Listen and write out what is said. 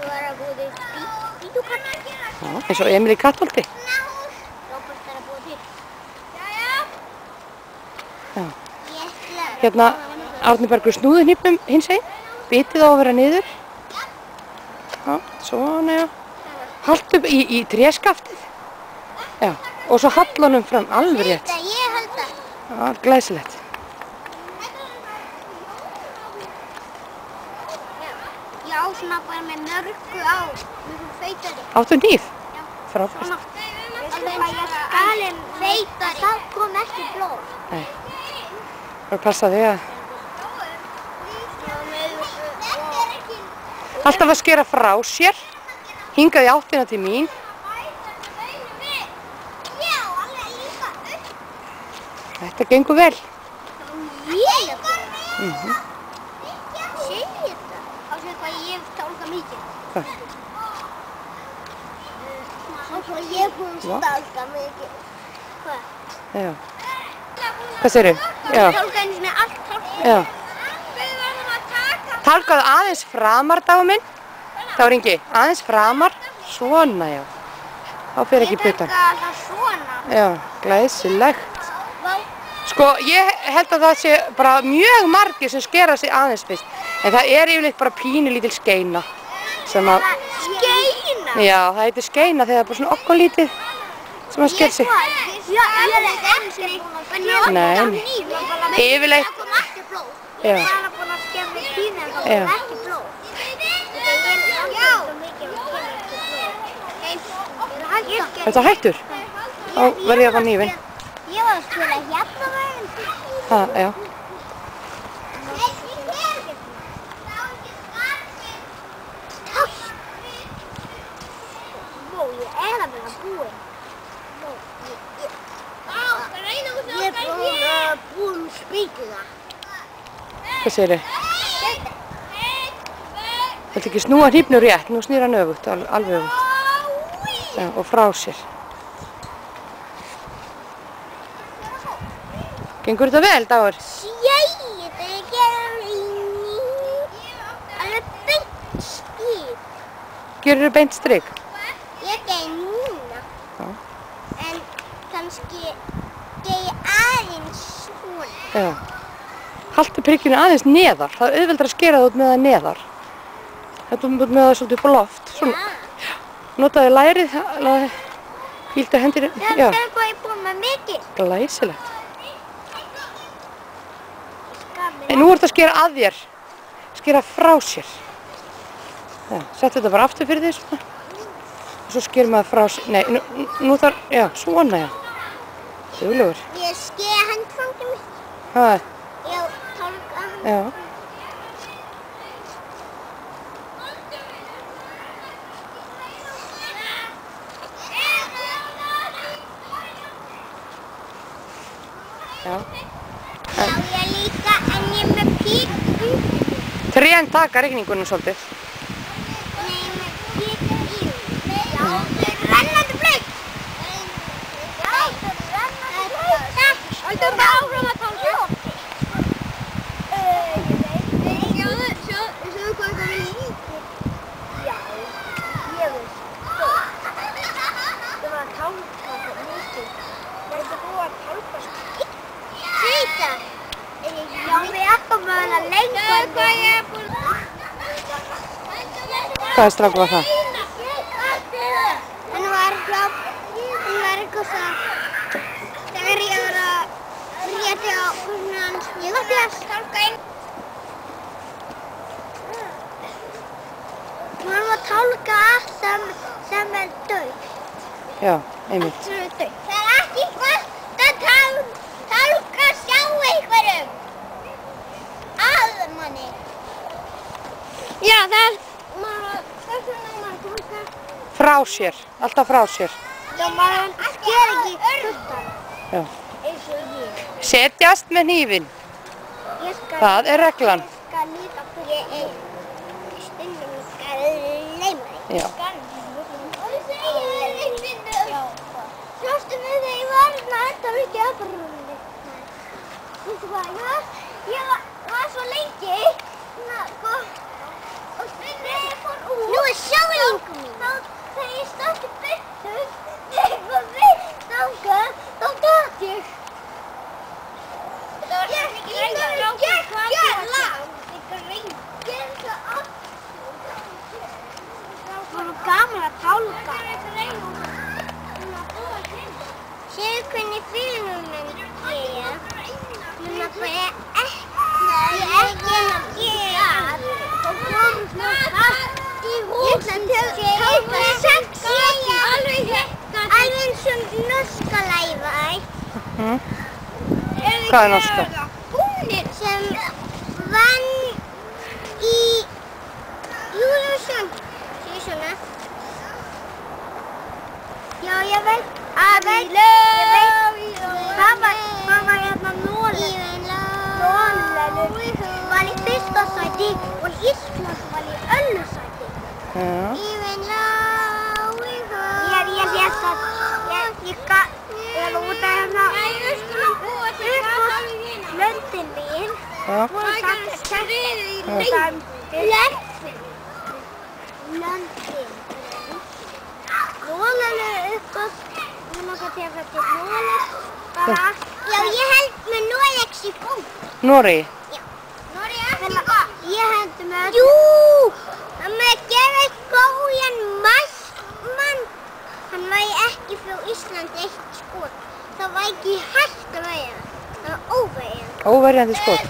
var að búið til spýtukall. Já, eins og Emil í Kattholti. Róbert er að búið til. Já. Hérna Árni Bergur snúði hnífnum hins einn, bitið á að vera niður. Já, svona já. Haltu upp í tréskaftið. Já, og svo hallunum fram, alveg rétt. Ég held það. Já, glæsilegt. Já, svona bara með mörgu á, mjög feitari. Áttu hníf? Já. Frábært. Svona. Skalinn feitari. Það kom ekki blóð. Nei. Það er að passa þig að... Alltaf að skera frá sér. Hingað í áttina til mín. Þetta gengur vel. Ég? Segir þetta? Á sig hvað ég hef tálkað mikið. Hvað? Á sig hvað ég hef tálkað mikið. Hvað? Já. Hvað segirðu? Já. Tálkað einu sinni allt tálkað. Já. Tálkaðu aðeins framar, Dagur minn. Dagur Ingi, aðeins framar. Svona, já. Þá fer ekki putan. Ég tálkað það svona. Já, glæsilegt. Vá. Sko, ég held að það sé bara mjög margir sem skera sig aðeins fyrst. En það er yfirleitt bara pínulítil skeina. Sem að... Skeina? Já, það heitir skeina þegar það er bara svona okkurlítið sem að sker sig. Já, ég er einu sinni. Nei. Yfirleitt. Það kom ekki blóð. Já. Ég var búin að skera mig pínu en það kom ekki blóð. Já. Þetta hættur. Þá verð ég að fá hnífinn. Ég var að skera hérna veginn. Það, já. Vó, ég er að vera búinn. Ég er búinn spýtuða. Hvað segirðu? Þetta ekki snúa hnífnum rétt, nú snýr hann öfugt, alveg öfugt. Já, og frá sér. Gengur þetta vel, Dagur? Þetta alveg beint skýr. Gerur þú beint strik? Ég gei núna. Já. En kannski gei aðeins svona. Já. Haltu prikkinu aðeins neðar, það er auðveldar að skera það út með það neðar. Þetta er með það svolítið upp á loft. Svona. Já. Notaðu lærið, hvíldu hendir. Það er hvað ég búinn með mikið. Glæsilegt. En nú ertu að skera að þér. Skera frá sér. Já, settu þetta bara aftur fyrir þig svona. Og svo sker maður frá sér. Nei, nú þarf, já, svona já. Duglegur. Ég sker handfangið mitt. Hvað? Já, tálka hann. Já. Já. Já, ég líka, en ég er með píku. Trén taka rigningunum svolítið. Nei, með píku í. Já, rennandi blöð. Já, rennandi blöð. Haldum við áfram að tálka. Sjáðu hvað það er lítið. Já, ég veist. Það var að tálka það mikið. Var þetta búið að tálka skýtt? Sýta. Já, við erum að lengur. Hvað ég er búin að... Hvaða strákur var það? Hann var eitthvað svona... Þegar ég var að rétti á hvernig hans... Ég ætti að tálka inn. Við varum að tálka allt sem er dautt. Já, einmitt. Allt sem er dautt. Það er ekki gott að tálka sjá einhverjum. Að manni. Já, það er... Þess vegna maður tálka. Frá sér, alltaf frá sér. Já, maður sker ekki puttan. Já. Eins og ég. Setjast með hnífinn. Það er reglan. Ég skal líka fyrir einn. Stundum skal leima þig. Já. Og þú segir já. Sástu mig þegar ég var enda mikið að brunni. Veistu hvað, ég var svo lengi. Og stundum ég fór út. Nú er er sjálfingum mín. Þegar ég stöndi byrtu, þegar var vilt þangað, þá gat ég. Það var svo mikið reyna rákur hvað það var það allt. Það var gaman að tálka. Séu hvernig filmum ég bara ekki að gera og komum svona í hús alveg eins og norska læfar. Hvað er norska? Sem vann í Eurovision. Séu svona. Já, ég veit. Það var hérna Norðurlöndin var í fyrsta sæti og Ísland var í öðru sæti. Even though we go. Ég lesa, ég er út af hérna löndin mín. Voru sagt löndin. Nólega uppgóð. Já, ég held með Noregs í búm. Noregi? Já. Noregi ekki hvað? Ég held með... Jú! Það með að gera góðan mann. Hann væri ekki frá Íslandi eitt skot. Það var ekki hægt að væri. Það var óverjandi. Óverjandi skot?